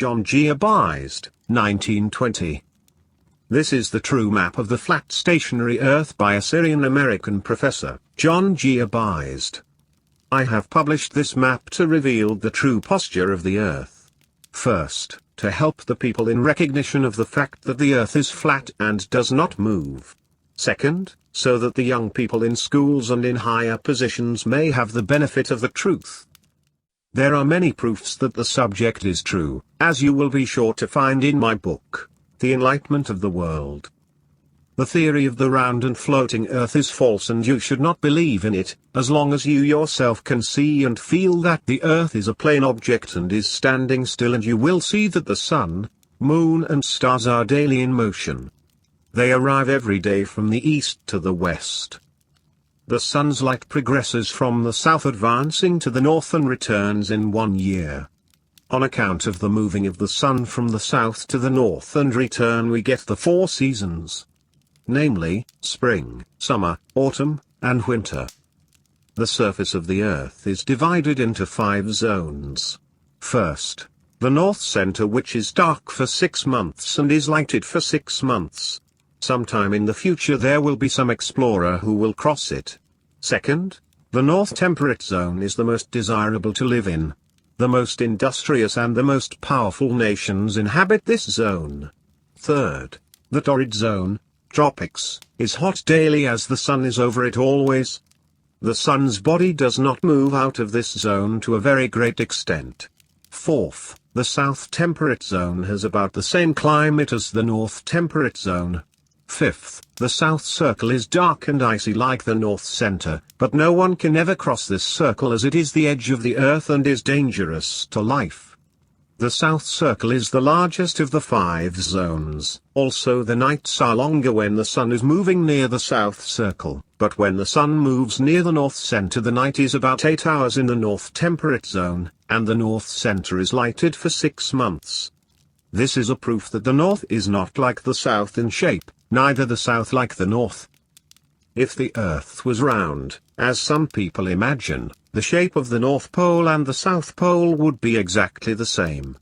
John G. Abizaids, 1920. This is the true map of the flat stationary Earth by Assyrian-American professor, John G. Abizaids. I have published this map to reveal the true posture of the Earth. First, to help the people in recognition of the fact that the Earth is flat and does not move. Second, so that the young people in schools and in higher positions may have the benefit of the truth. There are many proofs that the subject is true, as you will be sure to find in my book, The Enlightenment of the World. The theory of the round and floating Earth is false, and you should not believe in it, as long as you yourself can see and feel that the Earth is a plane object and is standing still, and you will see that the sun, moon and stars are daily in motion. They arrive every day from the east to the west. The sun's light progresses from the south advancing to the north and returns in 1 year. On account of the moving of the sun from the south to the north and return, we get the 4 seasons. Namely, spring, summer, autumn, and winter. The surface of the Earth is divided into 5 zones. First, the north center, which is dark for 6 months and is lighted for 6 months. Sometime in the future there will be some explorer who will cross it. Second, the north temperate zone is the most desirable to live in. The most industrious and the most powerful nations inhabit this zone. Third, the torrid zone, tropics, is hot daily as the sun is over it always. The sun's body does not move out of this zone to a very great extent. Fourth, the south temperate zone has about the same climate as the north temperate zone. Fifth, the south circle is dark and icy like the north center, but no one can ever cross this circle as it is the edge of the Earth and is dangerous to life. The south circle is the largest of the 5 zones. Also the nights are longer when the sun is moving near the south circle, but when the sun moves near the north center the night is about 8 hours in the north temperate zone, and the north center is lighted for 6 months. This is a proof that the north is not like the south in shape, neither the south like the north. If the Earth was round, as some people imagine, the shape of the North Pole and the South Pole would be exactly the same.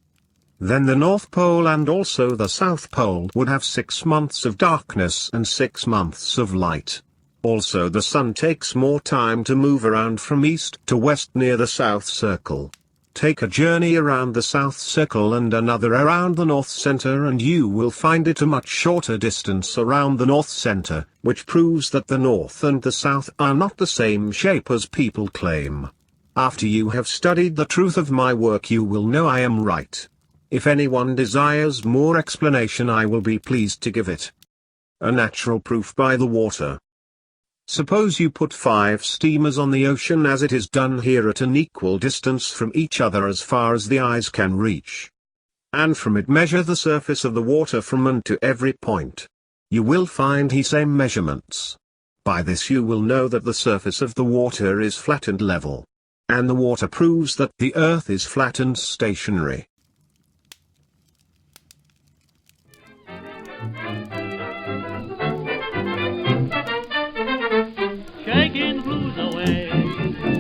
Then the North Pole and also the South Pole would have 6 months of darkness and 6 months of light. Also the sun takes more time to move around from east to west near the South Circle. Take a journey around the South Circle and another around the North Center and you will find it a much shorter distance around the North Center, which proves that the North and the South are not the same shape as people claim. After you have studied the truth of my work you will know I am right. If anyone desires more explanation I will be pleased to give it. A natural proof by the water. Suppose you put 5 steamers on the ocean as it is done here at an equal distance from each other as far as the eyes can reach. And from it measure the surface of the water from and to every point. You will find the same measurements. By this you will know that the surface of the water is flat and level. And the water proves that the Earth is flat and stationary. Shaking the blues away,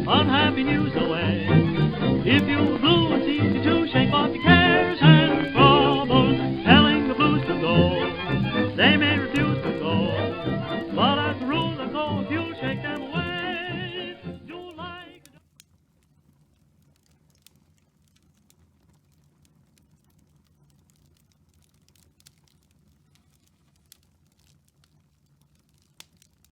unhappy news